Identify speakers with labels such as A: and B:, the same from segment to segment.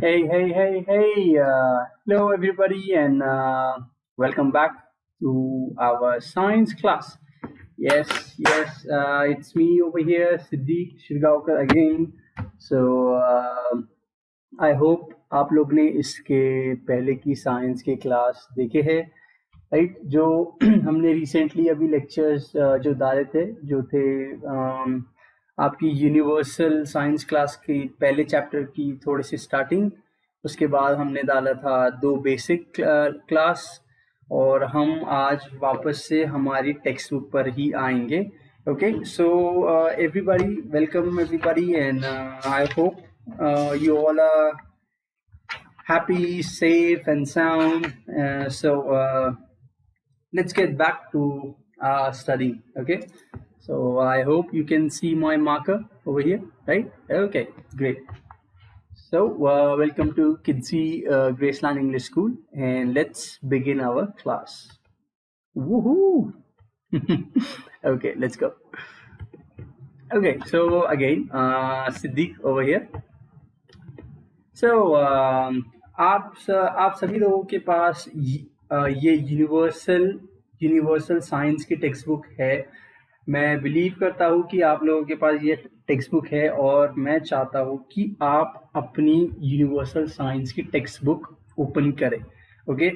A: Hey. Hello, everybody, and welcome back to our science class. Yes, it's me over here, Siddiq Shirgaonkar again. So, I hope आप लोग ने इसके पहले की science के class देखे हैं, राइट? जो हमने रिसेंटली अभी लेक्चर्स जो डाले थे, जो थे आपकी यूनिवर्सल साइंस क्लास की पहले चैप्टर की थोड़ी सी स्टार्टिंग, उसके बाद हमने डाला था 2 बेसिक क्लास, और हम आज वापस से हमारी टेक्स्ट बुक पर ही आएंगे. Okay, so everybody, welcome everybody, and I hope you all are happy, safe, and sound. So let's get back to studying. Okay. So I hope you can see my marker over here, right? Okay, great. So welcome to Kidsy Graceland English School, and let's begin our class. Woohoo! Okay, let's go. Okay, so again, Siddiq over here. So आप सभी लोगों के पास ये universal science की text book है. मैं believe करता हूँ कि आप लोगों के पास ये टेक्स्ट बुक है, और मैं चाहता हूँ कि आप अपनी यूनिवर्सल साइंस की टेक्स्ट बुक ओपन करें. Okay,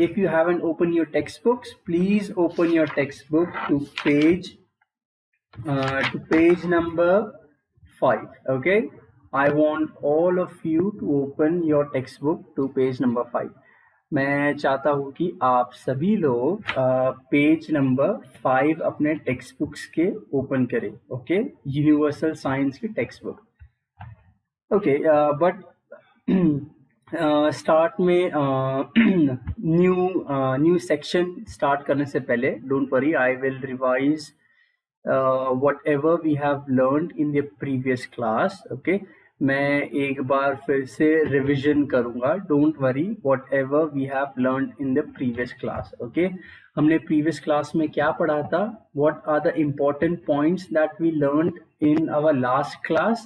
A: if you haven't open your text books, please open your text book to page number 5. Okay, I want all of you to open your textbook to page number 5. मैं चाहता हूँ कि आप सभी लोग page number 5 अपने text books के open करें. ओके, यूनिवर्सल साइंस की text book. Okay, but start में न्यू सेक्शन स्टार्ट करने से पहले, don't worry, I will revise whatever we have learned in the previous class. Okay, मैं एक बार फिर से रिविजन करूंगा. Don't worry, whatever we have learned in the previous class. Okay, हमने प्रीवियस क्लास में क्या पढ़ा था? What are the important points that we learned in our last class?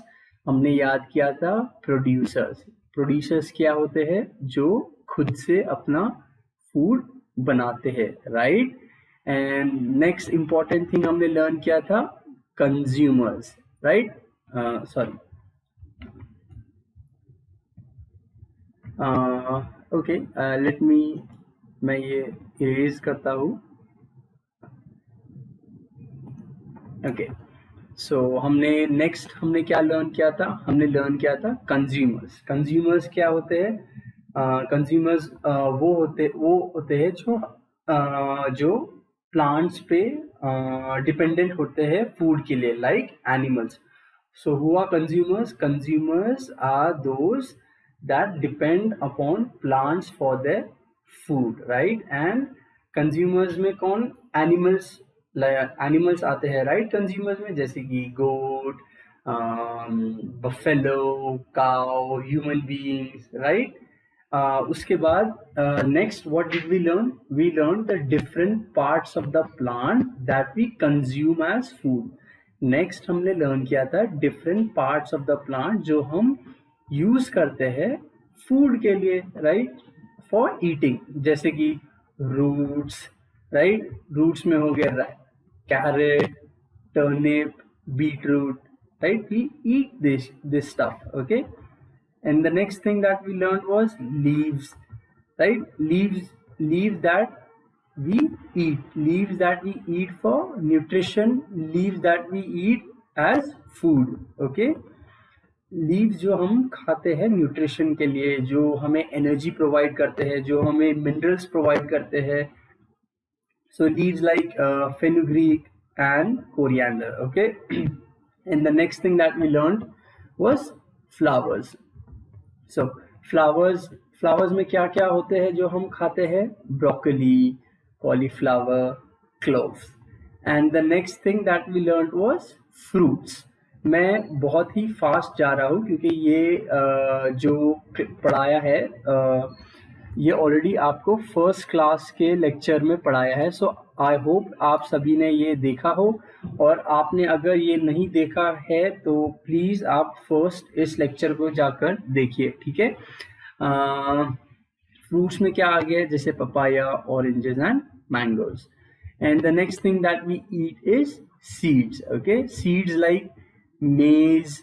A: हमने याद किया था प्रोड्यूसर्स क्या होते हैं? जो खुद से अपना फूड बनाते हैं, right? And next important thing हमने लर्न किया था consumers, right? Sorry, okay, let me, मैं ये इरेज करता हूँ. ओके, सो हमने क्या लर्न किया था? हमने लर्न किया था कंज्यूमर्स क्या होते हैं? कंज्यूमर्स वो होते हैं जो प्लांट्स पे डिपेंडेंट होते हैं फूड के लिए, like animals. So who are consumers? Consumers are those that depend upon plants for their food, right? And consumers में कौन? एनिमल्स आते हैं, राइट? कंज्यूमर्स में जैसे कि goat, buffalo, cow, human beings, right? उसके बाद next what did we learn? We learn the different parts of the plant that we consume as food. Next हमने लर्न किया था different parts of the plant जो हम use करते हैं food के लिए, राइट? फॉर ईटिंग, जैसे कि रूट्स, राइट? रूट्स में हो गया carrot, turnip, beetroot, right? We eat this stuff. Okay, and the next thing that we learned was leaves, right? Leaves that we eat for nutrition, leaves that we eat as food. Okay, leaves जो हम खाते हैं nutrition के लिए, जो हमें energy provide करते हैं, जो हमें मिनरल्स प्रोवाइड करते हैं. So leaves like fenugreek and coriander. Okay, and the next thing that we learned was flowers. So flowers में क्या क्या होते हैं जो हम खाते हैं? Broccoli, cauliflower, cloves. And the next thing that we learned was fruits. मैं बहुत ही फास्ट जा रहा हूँ क्योंकि ये जो पढ़ाया है ये ऑलरेडी आपको फर्स्ट क्लास के लेक्चर में पढ़ाया है। सो आई होप आप सभी ने ये देखा हो, और आपने अगर ये नहीं देखा है तो प्लीज आप फर्स्ट इस लेक्चर को जाकर देखिए, ठीक है। फ्रूट्स में क्या आ गया, जैसे papaya, oranges and mangoes. And the next thing that we eat is seeds, okay. Seeds like maize,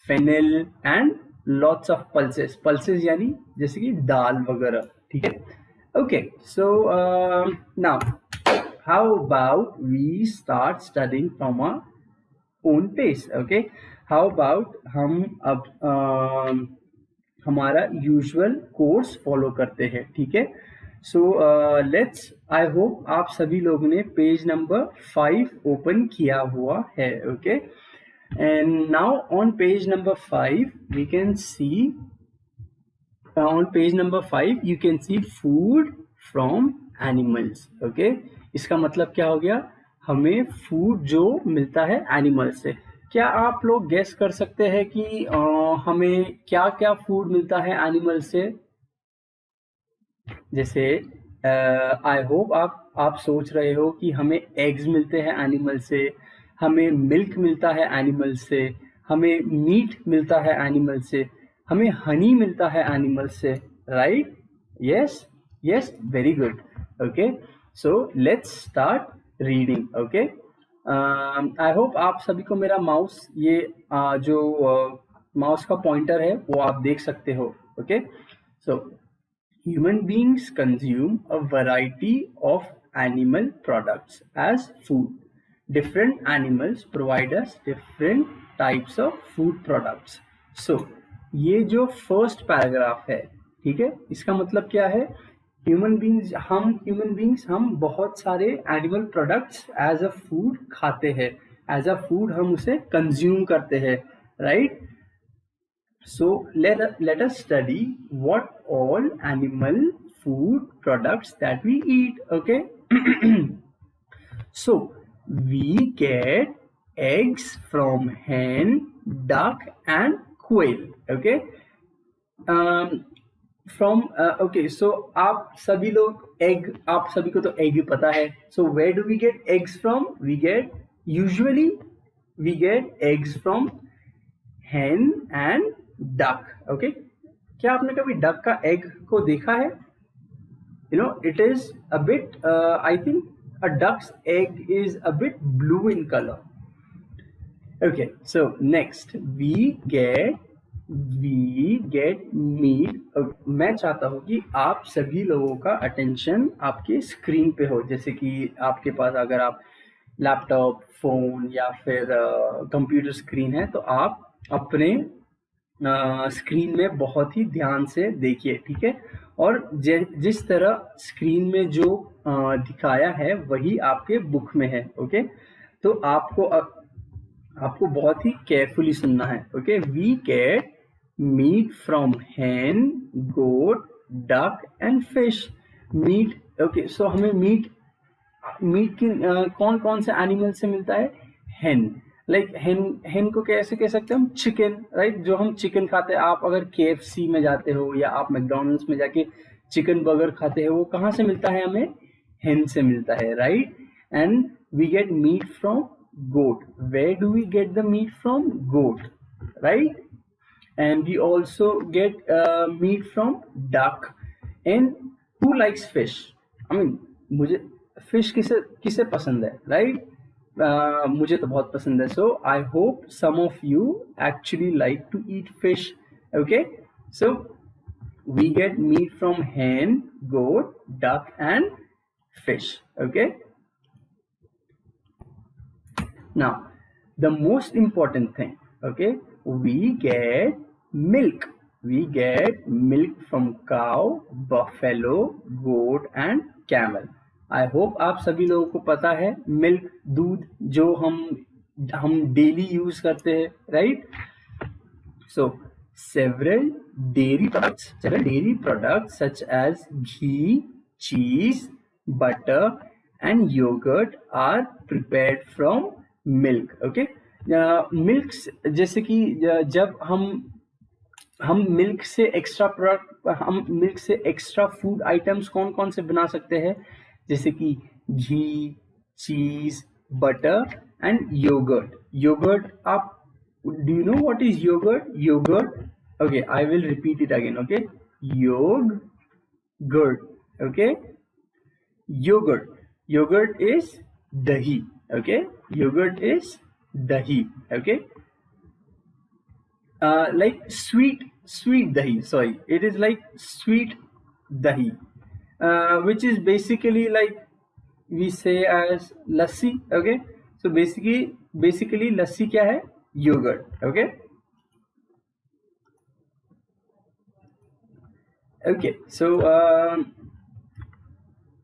A: fennel and lots of pulses. Pulses यानी जैसे कि दाल वगैरह, ठीक है। Okay, so now how about we start studying from a own pace, okay. How about हम अब हमारा यूजुअल कोर्स फॉलो करते हैं, ठीक है। सो लेट्स, आई होप आप सभी लोगों ने पेज नंबर 5 ओपन किया हुआ है, okay. And now on page number 5 we can see, on page number 5 you can see food from animals, okay। इसका मतलब क्या हो गया, हमें फूड जो मिलता है एनिमल से। क्या आप लोग गेस कर सकते हैं कि हमें क्या क्या फूड मिलता है एनिमल से? जैसे आई होप आप सोच रहे हो कि हमें एग्स मिलते हैं एनिमल से, हमें मिल्क मिलता है एनिमल से, हमें मीट मिलता है एनिमल से, हमें हनी मिलता है एनिमल से, right? Yes yes, very good, okay. So let's start reading, okay. I hope आप सभी को मेरा माउस, ये जो माउस का पॉइंटर है वो आप देख सकते हो, okay. So human beings consume a variety of animal products as food. Different animals provide us different types of food products. So, ये जो फर्स्ट पैराग्राफ है, ठीक है, इसका मतलब क्या है? ह्यूमन बींग्स हम बहुत सारे animal products as a food खाते हैं, एज अ फूड हम उसे कंज्यूम करते हैं, right? So let us study what all animal food products that we eat, okay. So we get eggs from hen, duck and quail, okay. Okay, so आप सभी लोग egg, आप सभी को तो एग ही पता है। So where do we get eggs from? Usually we get eggs from hen and duck, okay। क्या आपने कभी डक का एग को देखा है? You know, it is a bit, I think a duck's egg is a bit blue in color. Okay, so next we get meat. मैं चाहता हूँ कि आप सभी लोगों का अटेंशन आपके स्क्रीन पे हो, जैसे कि आपके पास अगर आप लैपटॉप, फोन या फिर कंप्यूटर स्क्रीन है तो आप अपने स्क्रीन में बहुत ही ध्यान से देखिए, ठीक है। और जिस तरह स्क्रीन में जो दिखाया है वही आपके बुक में है, ओके। तो आपको बहुत ही केयरफुली सुनना है, okay. We get meat from hen, goat, duck and fish. Meat, okay. So हमें मीट की कौन कौन से एनिमल से मिलता है? hen, लाइक hen को कैसे कह सकते हैं हम? Chicken, right? जो हम चिकन खाते हैं, आप अगर KFC में जाते हो या आप मैकडोनल्ड्स में जाके चिकन बर्गर खाते हो, वो कहाँ से मिलता है? हमें hen से मिलता है, right? And we get meat from goat. Where do we get the meat from? Goat, right? And we also get meat from duck. And who likes fish? I mean, मुझे फिश किसे पसंद है, right? मुझे तो बहुत पसंद है। So I hope some of you actually like to eat fish, okay. So we get meat from hen, goat, duck and fish, okay. Now the most important thing, okay, we get milk. We get milk from cow, buffalo, goat and camel. I hope आप सभी लोगों को पता है milk, दूध, जो हम daily use करते हैं, right? So several dairy products such as ghee, cheese, butter and yogurt are prepared from milk, okay. Milk, जैसे कि जब हम हम मिल्क से एक्स्ट्रा फूड आइटम्स कौन कौन से बना सकते हैं, जैसे कि घी, चीज, बटर एंड योगर्ट. योगर्ट, आप do you know what is yogurt? Yogurt, okay, I will repeat it again. Okay, yogurt. Okay, yogurt is dahi. Okay, yogurt is dahi. Okay, like sweet dahi, sorry, it is like sweet dahi, which is basically like we say as lassi. Okay, so basically lassi क्या है, yogurt. Okay, so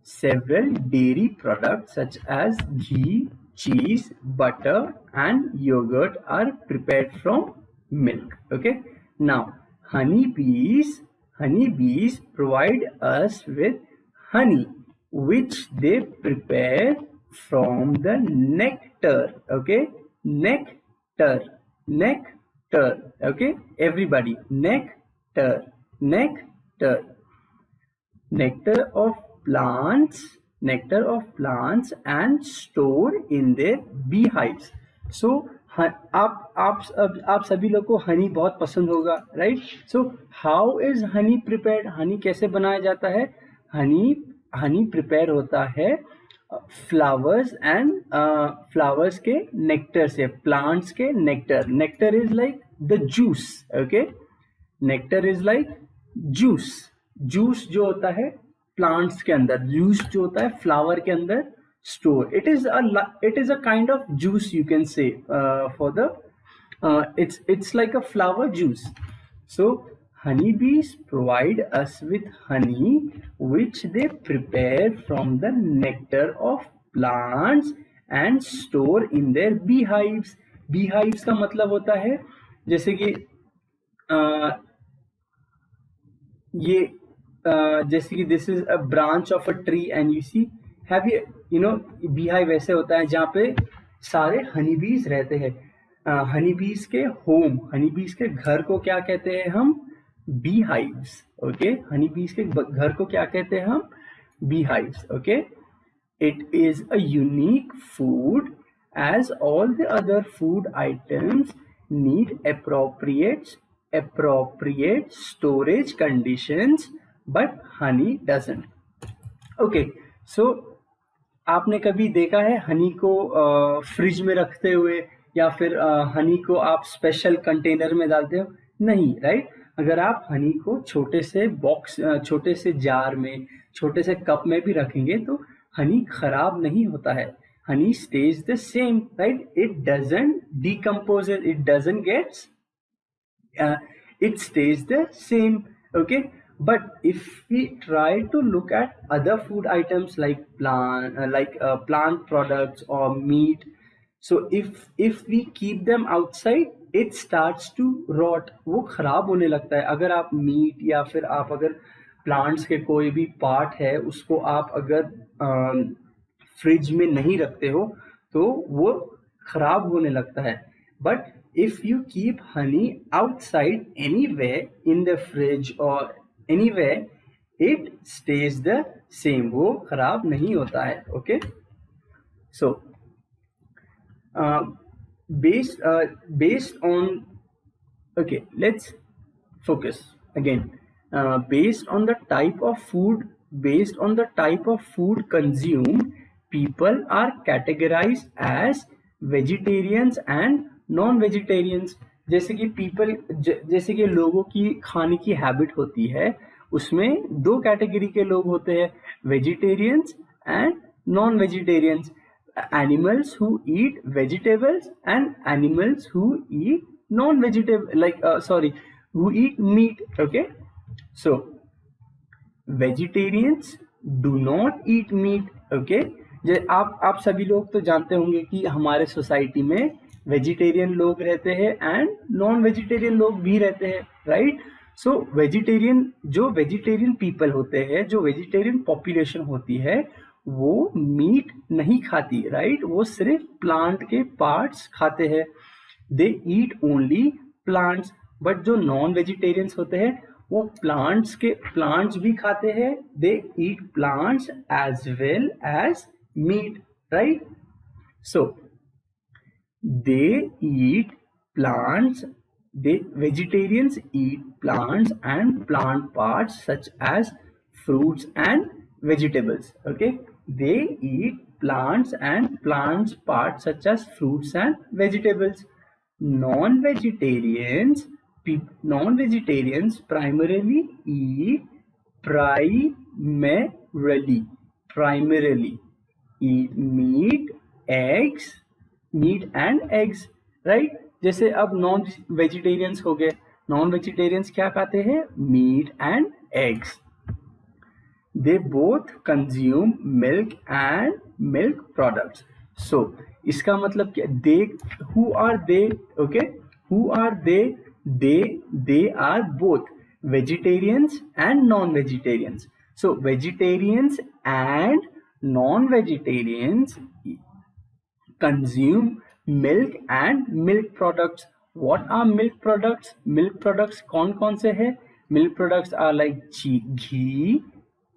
A: several dairy products such as ghee, cheese, butter and yogurt are prepared from milk. Okay, now honeybees provide us with honey, which they prepare from the nectar. Okay, nectar. Okay, everybody, nectar. Nectar of plants and store in their beehives. So आप सभी लोग को हनी बहुत पसंद होगा, right? So how is Honey prepared? Honey कैसे बनाया जाता है? हनी प्रिपेयर होता है फ्लावर्स के नेक्टर से, प्लांट्स के nectar. Nectar is like the juice. Okay, nectar is like juice जो होता है प्लांट्स के अंदर, जूस जो होता है फ्लावर के अंदर store. It is a kind of juice, you can say, for the it's like a flower juice. So honeybees provide us with honey which they prepare from the nectar of plants and store in their beehives. Beehives का मतलब होता है जैसे कि जैसे कि this is a branch of a tree and you see have you know beehive ऐसे होता है जहाँ पे सारे हनीबीज रहते हैं. हनीबीज के होम, हनीबीज के घर को क्या कहते हैं हम? बीहाइव्स. ओके, हनीबीज के घर को क्या कहते हैं हम? Beehives. Okay, it is a unique food as all the other food items need appropriate storage conditions, but honey doesn't. Okay, so आपने कभी देखा है हनी को फ्रिज में रखते हुए, या फिर हनी को आप स्पेशल कंटेनर में डालते हो? नहीं, राइट? अगर आप हनी को छोटे से बॉक्स, छोटे से जार में, छोटे से कप में भी रखेंगे तो हनी खराब नहीं होता है. Honey stays the same, right? It doesn't decompose, it doesn't get, it stays the same. Okay, but if we try to look at other food items like plant products or meat, so if we keep them outside, it starts to rot. वो खराब होने लगता है. अगर आप meet या फिर आप अगर प्लांट्स के कोई भी पार्ट है उसको आप अगर फ्रिज में नहीं रखते हो तो वो खराब होने लगता है. But if you keep honey outside anywhere in the fridge और anywhere, it stays the same. वो खराब नहीं होता है. Okay, so based on, okay, let's focus again. Based on the type of food consumed, people are categorized as vegetarians and non-vegetarians. जैसे कि लोगों की खाने की हैबिट होती है, उसमें दो कैटेगरी के लोग होते हैं, vegetarians and non vegetarians. animals who eat vegetables and animals who eat non-vegetable, who eat meat. Okay, so vegetarians do not eat meat. Okay, आप सभी लोग तो जानते होंगे कि हमारे सोसाइटी में वेजिटेरियन लोग रहते हैं एंड नॉन वेजिटेरियन लोग भी रहते हैं, राइट? सो वेजिटेरियन पीपल होते हैं, जो वेजिटेरियन पॉपुलेशन होती है वो मीट नहीं खाती, राइट? वो सिर्फ प्लांट के पार्ट्स खाते हैं. They eat only plants. But जो नॉन वेजिटेरियंस होते हैं वो प्लांट्स भी खाते हैं, they eat plants as well as meat, right? So they eat plants, vegetarians eat plants and plant parts such as fruits and vegetables. Okay, they eat plants and plants parts such as fruits and vegetables. Non-vegetarians non-vegetarians primarily eat primarily eat meat and eggs, right? जैसे अब non vegetarians हो गए, non vegetarians क्या खाते हैं? Meat and eggs. They both consume milk and milk products. So इसका मतलब क्या? They, who are they? Okay, who are they? They are both vegetarians and non-vegetarians. So vegetarians and non-vegetarians consume milk and milk products. What are milk products? Milk products कौन कौन से हैं? Milk products are like ghee,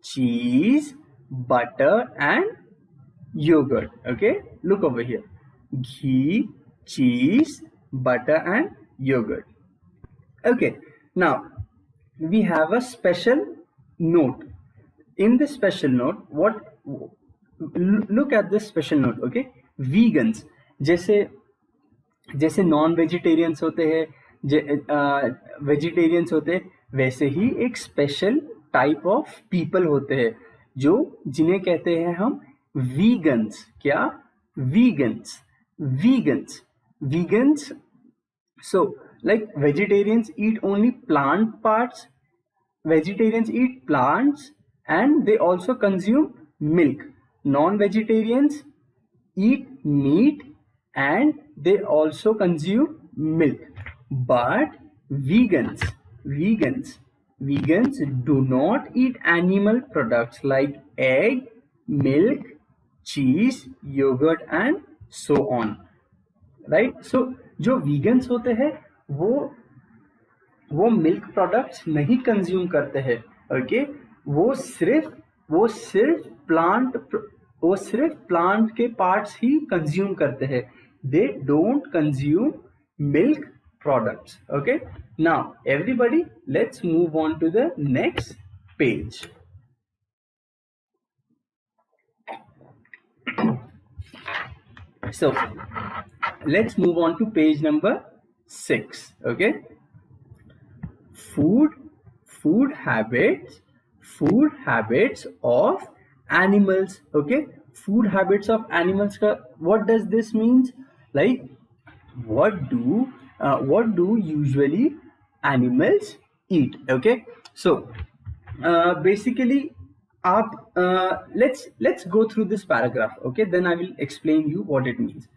A: cheese, butter and yogurt. Okay, look over here. Ghee, cheese, butter and yogurt. Okay, now we have a special note. In this special note, look at this special note. Okay, vegans, जैसे non vegetarians होते हैं, vegetarians होते हैं, वैसे ही एक special type of people होते हैं जिन्हें कहते हैं हम वीगन्स. क्या? Vegans. So like vegetarians eat only plant parts, vegetarians eat plants and they also consume milk. Non-vegetarians eat meat and they also consume milk. But vegans do not eat animal products like egg, milk, cheese, yogurt and so on, right? So जो vegans होते हैं वो milk products नहीं consume करते हैं. Okay, वो सिर्फ plant के पार्ट्स ही कंज्यूम करते हैं. They don't consume milk products. Okay, now everybody let's move on to the next page. So let's move on to page number 6. Okay, food habits of animals. Okay, food habits of animals ka, what does this means? Like what do usually animals eat? Okay, so basically let's go through this paragraph. Okay, then I will explain you what it means.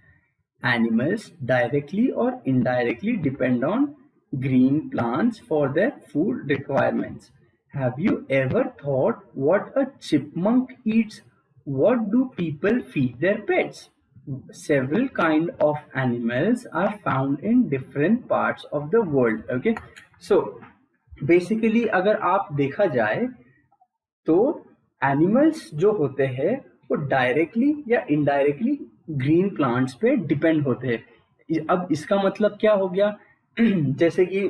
A: Animals directly or indirectly depend on green plants for their food requirements. Have you ever thought what a chipmunk eats? What do people feed their pets? Several kinds of animals are found in different parts of the world. Okay, so basically अगर आप देखा जाए तो animals जो होते हैं वो directly या इनडायरेक्टली ग्रीन प्लांट्स पे डिपेंड होते हैं. अब इसका मतलब क्या हो गया? जैसे कि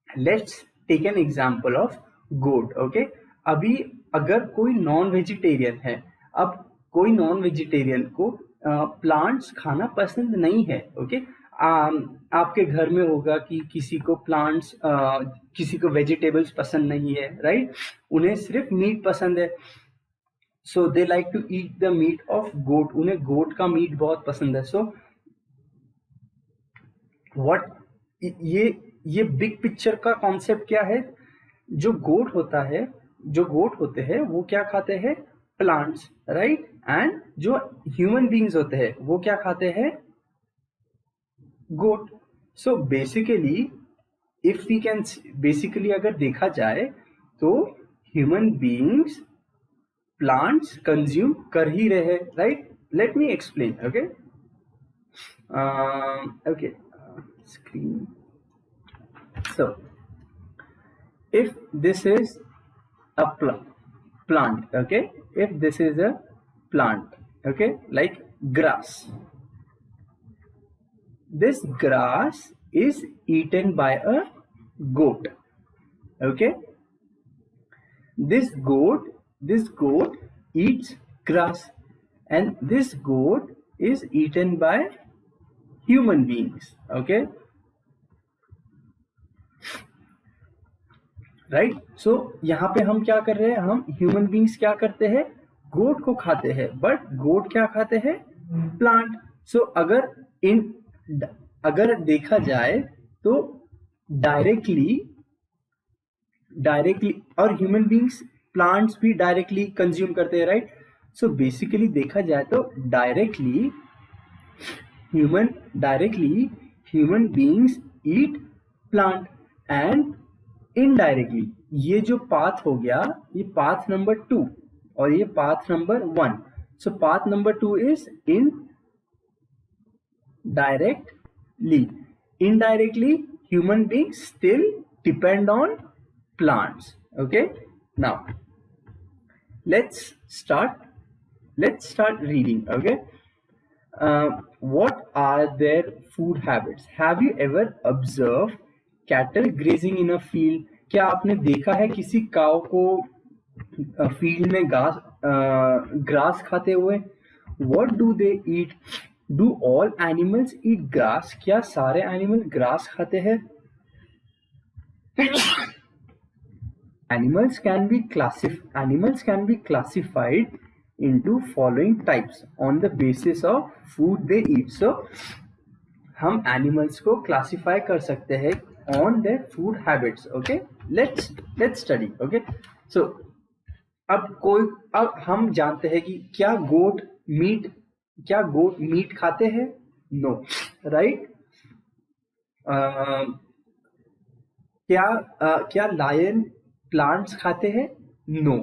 A: let's take an example of goat. Okay, अभी अगर कोई नॉन वेजिटेरियन है, अब कोई नॉन वेजिटेरियन को प्लांट्स खाना पसंद नहीं है. ओके, आपके घर में होगा कि किसी को वेजिटेबल्स पसंद नहीं है, राइट? उन्हें सिर्फ मीट पसंद है. So they like to eat the meat of goat. उन्हें गोट का मीट बहुत पसंद है. सो व्हाट ये बिग पिक्चर का कॉन्सेप्ट क्या है? जो गोट होते हैं वो क्या खाते हैं? Plants, right? एंड जो ह्यूमन बीइंग्स होते हैं वो क्या खाते हैं? गोट. सो बेसिकली अगर देखा जाए तो ह्यूमन बीइंग्स प्लांट्स कंज्यूम कर ही रहे, right? Let me explain. Okay, screen. So if this is a plant, okay, if this is a plant, okay, like grass, this grass is eaten by a goat, okay. This goat eats grass, and this goat is eaten by human beings, okay, right. So यहाँ पे हम क्या कर रहे हैं, हम human beings क्या करते हैं, गोट को खाते हैं, बट गोट क्या खाते हैं, प्लांट. सो अगर देखा जाए तो डायरेक्टली और ह्यूमन बींग्स प्लांट्स भी डायरेक्टली कंज्यूम करते हैं, राइट. सो बेसिकली देखा जाए तो directly human beings eat plant, and indirectly ये जो पाथ हो गया, ये पाथ नंबर 2 और ये path number 1. So path number 2 is indirectly human beings still depend on plants. Okay, now let's start reading. Okay, what are their food habits? Have you ever observed cattle grazing in a field? क्या आपने देखा है किसी काव को field में grass खाते हुए? What do they eat? Do all animals eat grass? क्या सारे एनिमल ग्रास खाते हैं? Animals can be classified into following types on the basis of food they eat. So हम एनिमल्स को क्लासिफाई कर सकते हैं on their food habits. Okay, let's study. Okay, so अब हम जानते हैं कि क्या गोट मीट खाते हैं? No, right. क्या लायन प्लांट्स खाते हैं? No,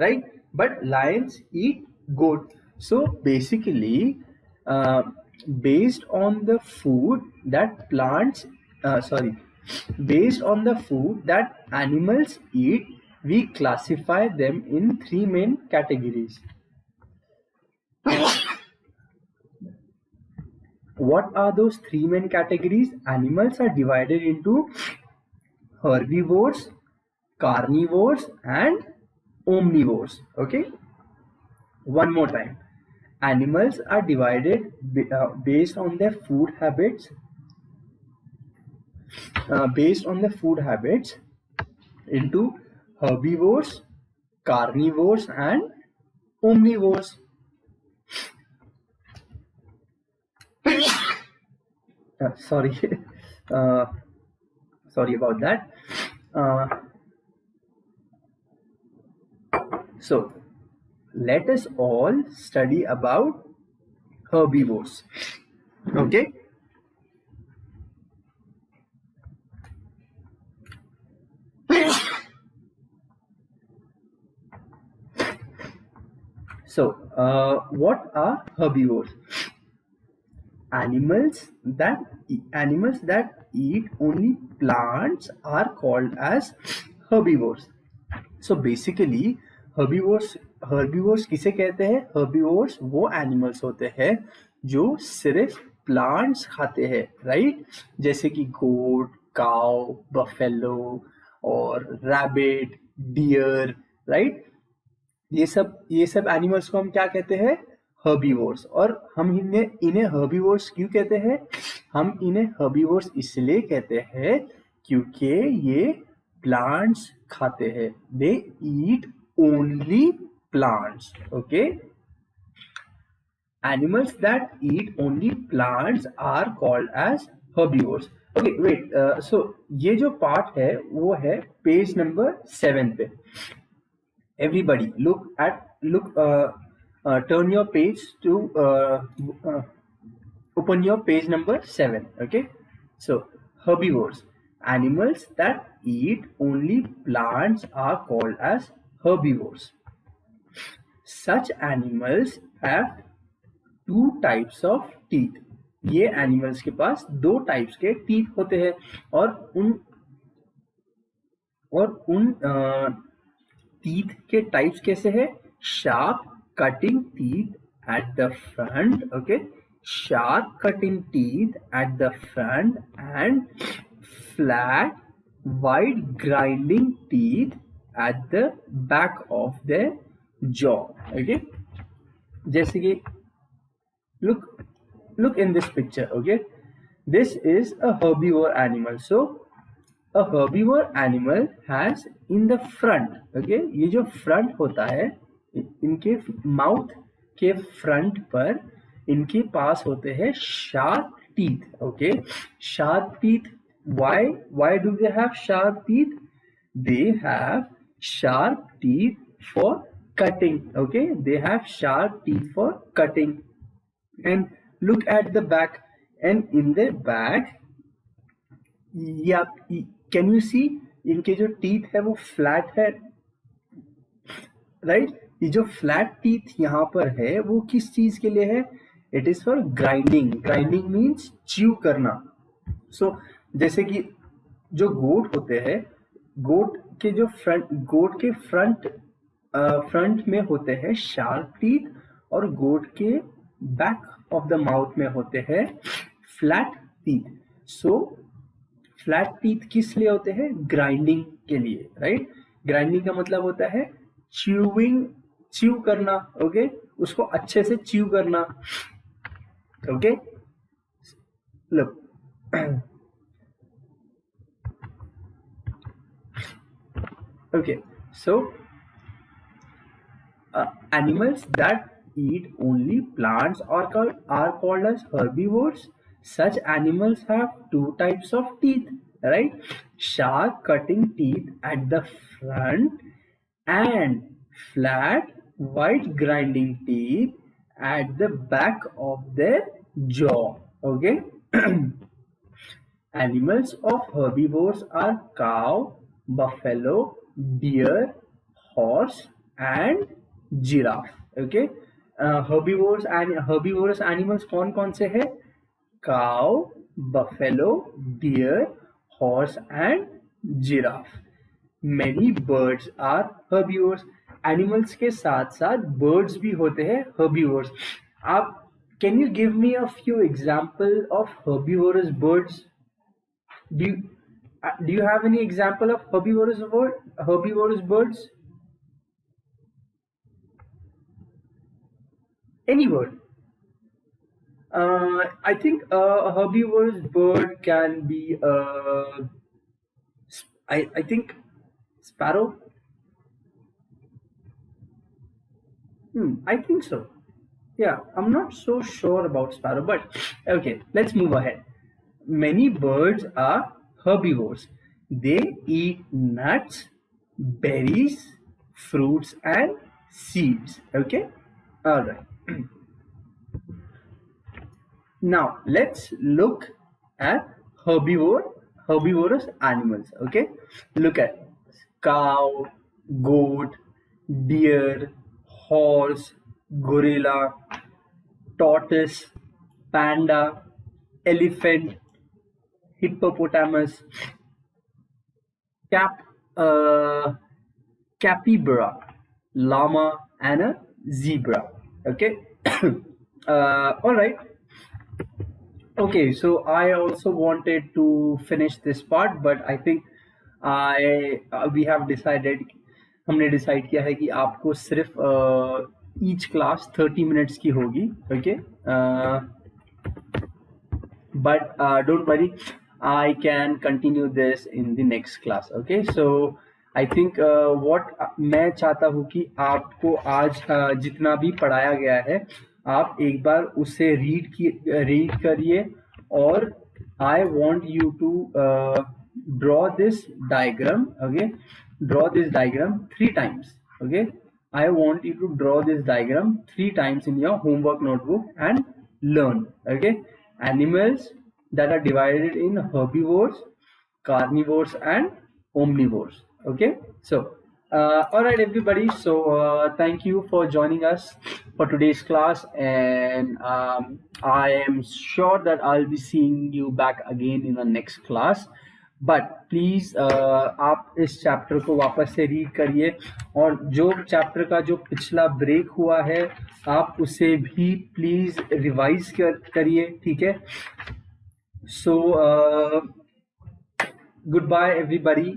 A: right. But lions eat goat. So basically based on the food that animals eat, we classify them in 3 main categories. What are those 3 main categories? Animals are divided into herbivores, carnivores and omnivores. Okay, one more time. Animals are divided based on their food habits. Into herbivores, carnivores and omnivores. Sorry about that. So let us all study about herbivores. Okay, so what are herbivores? Animals that eat only plants are called as herbivores. So basically herbivores किसे कहते हैं? herbivores वो animals होते हैं जो सिर्फ plants खाते हैं, राइट. जैसे कि गोट, काउ, बफेलो और रैबिट, डियर, राइट. ये सब एनिमल्स को हम क्या कहते हैं? herbivores. और हम इन्हें herbivores क्यों कहते हैं? हम इन्हें herbivores इसलिए कहते हैं क्योंकि ये प्लांट्स खाते हैं. They eat only plants. Okay, animals that eat only plants are called as herbivores. Okay, wait. So ये जो पार्ट है वो है पेज नंबर 7 पे. Everybody turn your page to open your page number 7. Okay, so herbivores, animals that eat only plants are called as herbivores. Such animals have 2 types of teeth. ये animals के पास 2 types के teeth होते हैं और और उन teeth के types कैसे है? Sharp cutting teeth at the front, okay, sharp cutting teeth at the front end flat wide grinding teeth at the back of the jaw, okay. जैसे कि look in this picture, okay, this is a herbivore animal. So a herbivore animal has in the front, okay, ये जो front होता है, इनके mouth के front पर इनके पास होते हैं sharp teeth, okay, sharp teeth. Why do they have sharp teeth? They have sharp teeth for cutting, okay, they have sharp teeth for cutting. And look at the back, and in the back, yeah, can you see इनके जो teeth है वो flat है, right? ये जो flat teeth यहाँ पर है वो किस चीज के लिए है? It is for grinding. Grinding means chew करना. सो जैसे कि जो गोट होते हैं, गोट के फ्रंट में होते हैं शार्प टीथ, और गोट के बैक ऑफ द माउथ में होते हैं फ्लैट टीथ. सो फ्लैट टीथ किस लिए होते हैं? ग्राइंडिंग के लिए, राइट? ग्राइंडिंग का मतलब होता है च्यू करना, ओके, उसको अच्छे से च्यू करना, okay. Look, okay, so animals that eat only plants are called as herbivores. Such animals have two types of teeth, right? Sharp cutting teeth at the front and flat wide grinding teeth at the back of their jaw, okay. Animals of herbivores are cow, buffalo, deer, horse and giraffe, okay. Herbivorous animals कौन कौन से है? cow, buffalo, deer, horse and giraffe. Many birds are herbivores. Animals के साथ साथ birds भी होते हैं herbivores. आप can you give me a few example of herbivorous birds? Do you have any example of herbivorous birds? Any word? I think a herbivorous bird can be I think sparrow. I think so. Yeah, I'm not so sure about sparrow, but okay, let's move ahead. Many birds are herbivores. They eat nuts, berries, fruits and seeds, okay. All right. Now let's look at herbivorous animals, okay. Look at cow, goat, deer, horse, gorilla, tortoise, panda, elephant, hippopotamus, capybara, llama and a zebra, okay. All right. Okay, so I also wanted to finish this part, but I think we have decided, हमने decide किया है कि आपको सिर्फ each class 30 minutes की होगी, okay. But don't worry, I can continue this in the next class, okay. So I think what मैं चाहता हूँ कि आपको आज जितना भी पढ़ाया गया है आप एक बार उसे रीड करिए, और I want you to draw this diagram, okay. Draw this diagram 3 times, okay. I want you to draw this diagram 3 times in your homework notebook and learn, okay. Animals that are divided in herbivores, carnivores and omnivores, okay. So all right everybody, so thank you for joining us for today's class, and I am sure that I'll be seeing you back again in the next class. But please आप इस chapter को वापस से read करिए, और जो chapter का जो पिछला ब्रेक हुआ है आप उसे भी प्लीज़ रिवाइज करिए, ठीक है। सो goodbye everybody,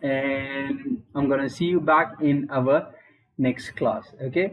A: and I'm gonna see you back in our next class, okay?